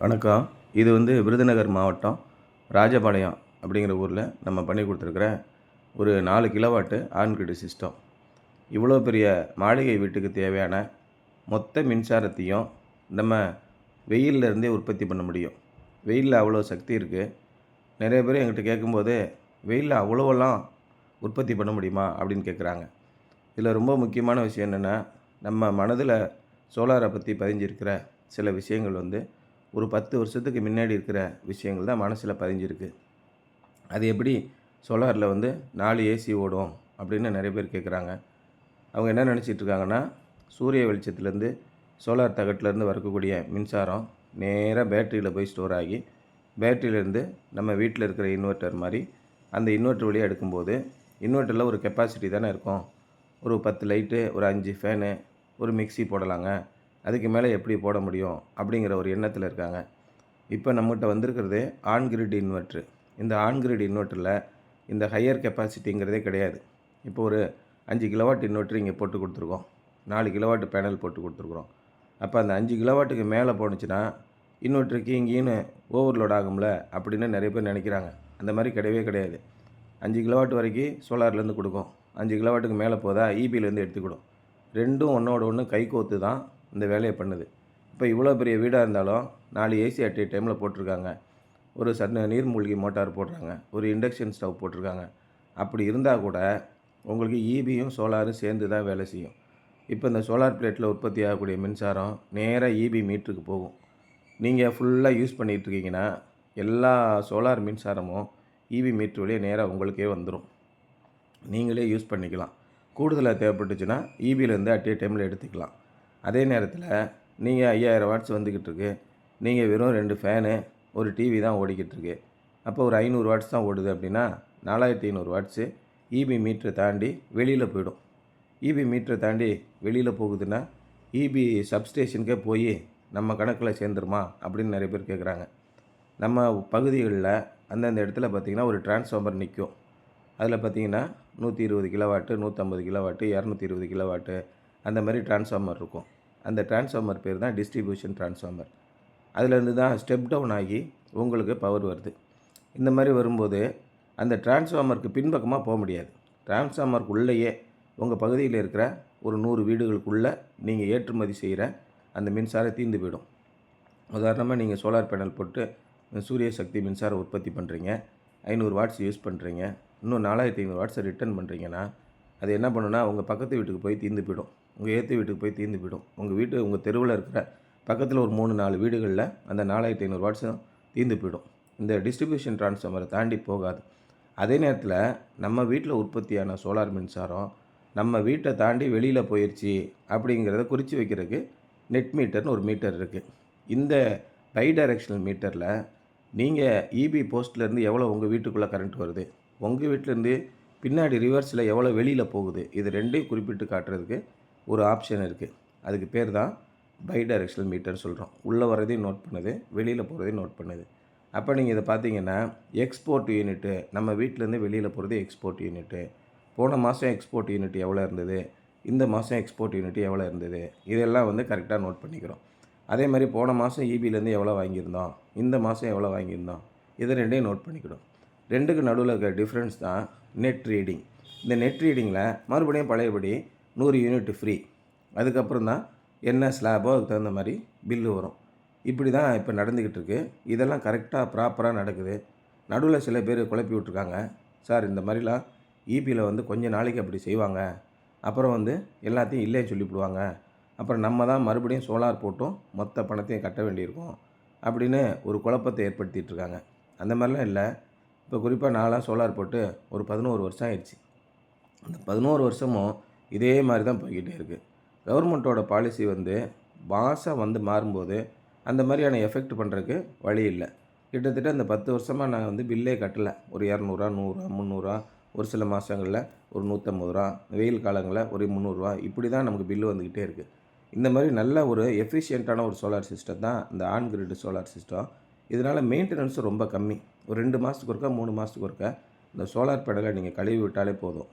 வணக்கம். இது விருதுநகர் மாவட்டம் ராஜபாளையம் அப்படிங்கிற ஊரில் நம்ம பண்ணி கொடுத்துருக்குற ஒரு 4 கிலோவாட்டு ஆன் கிரிட் சிஸ்டம். இவ்வளோ பெரிய மாளிகை வீட்டுக்கு தேவையான மொத்த மின்சாரத்தையும் நம்ம வெயில்ல இருந்தே உற்பத்தி பண்ண முடியும். வெயில்ல அவ்வளோ சக்தி இருக்குது. நிறைய பேர் என்கிட்ட கேட்கும்போது, "வெயில்ல அவ்வளோவெல்லாம் உற்பத்தி பண்ண முடியுமா?" அப்படின்னு கேட்குறாங்க. இதில் ரொம்ப முக்கியமான விஷயம் என்னென்னா, நம்ம மனதில் சோலாரை பற்றி பதிஞ்சிருக்கிற சில விஷயங்கள் ஒரு 10 வருஷத்துக்கு முன்னாடி இருக்கிற விஷயங்கள் தான் மனசில் பதிஞ்சிருக்கு. அது எப்படி சோலாரில் 4 ஏசி ஓடும் அப்படின்னு நிறைய பேர் கேட்குறாங்க. அவங்க என்ன நினச்சிட்டு இருக்காங்கன்னா, சூரிய வெளிச்சத்துலேருந்து சோலார் தகட்டிலேருந்து வரக்கூடிய மின்சாரம் நேராக பேட்டரியில் போய் ஸ்டோர் ஆகி, பேட்டரியிலேருந்து நம்ம வீட்டில் இருக்கிற இன்வெர்ட்டர் மாதிரி அந்த இன்வெர்ட்டர் வழியாக எடுக்கும்போது, இன்வெர்ட்டரில் ஒரு கெப்பாசிட்டி தானே இருக்கும். ஒரு 10 லைட்டு, ஒரு 5 ஃபேனு, ஒரு மிக்ஸி போடலாங்க. அதுக்கு மேலே எப்படி போட முடியும் அப்படிங்கிற ஒரு எண்ணத்தில் இருக்காங்க. இப்போ நம்மகிட்ட வந்திருக்கிறது ஆன் கிரிட் இன்வெர்ட்ரு. இந்த ஆன் கிரிட் இன்வெர்ட்டரில் இந்த ஹையர் கெப்பாசிட்டிங்கிறதே கிடையாது. இப்போ ஒரு 5 கிலோவாட் இன்வெர்ட்டர் இங்கே போட்டு கொடுத்துருக்கோம். 4 கிலோவாட் பேனல் போட்டு கொடுத்துருக்குறோம். அப்போ அந்த 5 கிலோவாட்டுக்கு மேலே போணுச்சுன்னா இன்வெர்ட்டருக்கு இங்கேன்னு ஓவர்லோட் ஆகும்ல அப்படின்னு நிறைய பேர் நினைக்கிறாங்க. அந்த மாதிரி கிடையவே கிடையாது. 5 கிலோவாட் வரைக்கும் சோலார்லேருந்து கொடுக்கும். 5 கிலோவாட்டுக்கு மேலே போதா ஈபிலேருந்து எடுத்துக்கிடும். ரெண்டும் ஒன்றோட ஒன்று கைகோத்து தான் இந்த வேலையை பண்ணுது. இப்போ இவ்வளோ பெரிய வீடாக இருந்தாலும் 4 ஏசி அட் ஏ டைமில் போட்டிருக்காங்க. ஒரு நீர்மூழ்கி மோட்டார் போடுறாங்க. ஒரு இண்டக்ஷன் ஸ்டவ் போட்டிருக்காங்க. அப்படி இருந்தால் கூட உங்களுக்கு ஈபியும் சோலாரும் சேர்ந்து தான் வேலை செய்யும். இப்போ இந்த சோலார் பிளேட்டில் உற்பத்தி ஆகக்கூடிய மின்சாரம் நேராக ஈபி மீட்டருக்கு போகும். நீங்கள் ஃபுல்லாக யூஸ் பண்ணிகிட்ருக்கீங்கன்னா எல்லா சோலார் மின்சாரமும் ஈபி மீட்ரு வழியே நேராக உங்களுக்கே வந்துடும். நீங்களே யூஸ் பண்ணிக்கலாம். கூடுதலாக தேவைப்பட்டுச்சுன்னா ஈபியிலேருந்து அட் ஏ டைமில் எடுத்துக்கலாம். அதே நேரத்தில் நீங்கள் 5000 வாட்ஸ் வந்துக்கிட்டு இருக்கு. நீங்கள் வெறும் 2 ஃபேனு, ஒரு டிவி தான் ஓடிக்கிட்டு இருக்கு. அப்போ ஒரு 500 வாட்ஸ் தான் ஓடுது அப்படின்னா 4500 வாட்ஸு ஈபி மீட்டரை தாண்டி வெளியில் போயிடும். ஈபி மீட்டரை தாண்டி வெளியில் போகுதுன்னா ஈபி சப்ஸ்டேஷனுக்கே போய் நம்ம கணக்கில் சேர்ந்துருமா அப்படின்னு நிறைய பேர் கேட்குறாங்க. நம்ம பகுதிகளில் அந்தந்த இடத்துல பார்த்திங்கன்னா ஒரு டிரான்ஸ்ஃபார்மர் நிற்கும். அதில் பார்த்திங்கன்னா 120 கிலோவாட்டு, 150 கிலோவாட்டு, 220 கிலோவாட்டு அந்த மாதிரி டிரான்ஸ்ஃபார்மர் இருக்கும். அந்த டிரான்ஸ்ஃபார்மர் பேர் தான் டிஸ்ட்ரிபியூஷன் டிரான்ஸ்ஃபார்மர். அதிலேருந்து தான் ஸ்டெப் டவுன் ஆகி உங்களுக்கு பவர் வருது. இந்த மாதிரி வரும்போது அந்த டிரான்ஸ்ஃபார்மருக்கு பின்பக்கமாக போக முடியாது. டிரான்ஸ்ஃபார்மருக்குள்ளேயே உங்கள் பகுதியில் இருக்கிற ஒரு 100 வீடுகளுக்குள்ளே நீங்கள் ஏற்றுமதி செய்கிற அந்த மின்சாரம் தீர்ந்து போயிடும். உதாரணமாக நீங்கள் சோலார் பேனல் போட்டு சூரிய சக்தி மின்சாரம் உற்பத்தி பண்ணுறீங்க. 500 வாட்ஸ் யூஸ் பண்ணுறீங்க. இன்னும் 4500 வாட்ஸை ரிட்டர்ன் பண்ணுறீங்கன்னா அது என்ன பண்ணுன்னா உங்கள் பக்கத்து வீட்டுக்கு போய் தீர்ந்து போயிடும். உங்கள் ஏற்று வீட்டுக்கு போய் தீர்ந்து போயிடும். உங்கள் தெருவில் இருக்கிற பக்கத்தில் ஒரு 3-4 வீடுகளில் அந்த 4500 வாட்ஸும் தீர்ந்து போயிடும். இந்த டிஸ்ட்ரிபியூஷன் டிரான்ஸ்ஃபார்மரை தாண்டி போகாது. அதே நேரத்தில் நம்ம வீட்டில் உற்பத்தியான சோலார் மின்சாரம் நம்ம வீட்டை தாண்டி வெளியில் போயிடுச்சு அப்படிங்கிறத குறித்து வைக்கிறதுக்கு நெட் மீட்டர்னு ஒரு மீட்டர் இருக்குது. இந்த பை டைரெக்ஷனல் மீட்டரில் நீங்கள் ஈபி போஸ்ட்லேருந்து எவ்வளோ உங்கள் வீட்டுக்குள்ளே கரண்ட் வருது, உங்கள் வீட்டிலேருந்து பின்னாடி ரிவர்ஸில் எவ்வளோ வெளியில் போகுது, இது ரெண்டையும் குறிப்பிட்டு காட்டுறதுக்கு ஒரு ஆப்ஷன் இருக்குது. அதுக்கு பேர் தான் பை டைரெக்ஷனல் மீட்டர்னு சொல்கிறோம். உள்ளே வரதையும் நோட் பண்ணுது, வெளியில் போகிறதையும் நோட் பண்ணுது. அப்போ நீங்கள் இதை பார்த்தீங்கன்னா எக்ஸ்போர்ட் யூனிட்டு, நம்ம வீட்டிலேருந்து வெளியில் போகிறது எக்ஸ்போர்ட் யூனிட்டு. போன மாதம் எக்ஸ்போர்ட் யூனிட் எவ்வளோ இருந்தது, இந்த மாதம் எக்ஸ்போர்ட் யூனிட் எவ்வளோ இருந்தது, இதெல்லாம் கரெக்டாக நோட் பண்ணிக்கிறோம். அதே மாதிரி போன மாதம் ஈபிலேருந்து எவ்வளோ வாங்கியிருந்தோம், இந்த மாதம் எவ்வளோ வாங்கியிருந்தோம், இதை ரெண்டையும் நோட் பண்ணிக்கிறோம். ரெண்டுக்கு நடுவில் இருக்கிற டிஃப்ரென்ஸ் தான் நெட் ரீடிங். இந்த நெட் ரீடிங்கில் மறுபடியும் பழையபடி 100 யூனிட் ஃப்ரீ. அதுக்கப்புறம் தான் என்ன ஸ்லாபோ அதுக்கு தகுந்த மாதிரி பில்லு வரும். இப்படி தான் இப்போ நடந்துக்கிட்டு இருக்குது. இதெல்லாம் கரெக்டாக ப்ராப்பராக நடக்குது. நடுவில் சில பேர் குழப்பி விட்ருக்காங்க. சார் இந்த மாதிரிலாம் ஈபியில் கொஞ்ச நாளைக்கு அப்படி செய்வாங்க, அப்புறம் எல்லாத்தையும் இல்லைன்னு சொல்லிவிடுவாங்க, அப்புறம் நம்ம தான் மறுபடியும் சோலார் போட்டும் மொத்த பணத்தையும் கட்ட வேண்டியிருக்கும் அப்படின்னு ஒரு குழப்பத்தை ஏற்படுத்திகிட்ருக்காங்க. அந்த மாதிரிலாம் இல்லை. இப்போ குறிப்பாக நான்லாம் சோலார் போட்டு ஒரு 11 வருஷம் ஆயிடுச்சு. அந்த 11 வருஷமும் இதே மாதிரி தான் போய்கிட்டே இருக்குது. கவர்மெண்ட்டோட பாலிசி மாதம் மாறும்போது அந்த மாதிரியான எஃபெக்ட் பண்ணுறதுக்கு வழி இல்லை. கிட்டத்தட்ட இந்த 10 வருஷமாக நான் பில்லே கட்டலை. ஒரு 200, 100, 300, ஒரு சில மாதங்களில் ஒரு 150, வெயில் காலங்களில் ஒரு 300 இப்படி தான் நமக்கு பில்லு வந்துக்கிட்டே இருக்குது. இந்த மாதிரி நல்ல ஒரு எஃபிஷியண்ட்டான ஒரு சோலார் சிஸ்டம் தான் இந்த ஆன் கிரிட் சோலார் சிஸ்டம். இதனால் மெயின்டெனன்ஸும் ரொம்ப கம்மி. ஒரு 2 மாதத்துக்கு ஒருக்கா, 3 மாதத்துக்கு ஒருக்கா இந்த சோலார் பேனலை நீங்கள் கழுவி விட்டாலே போதும்.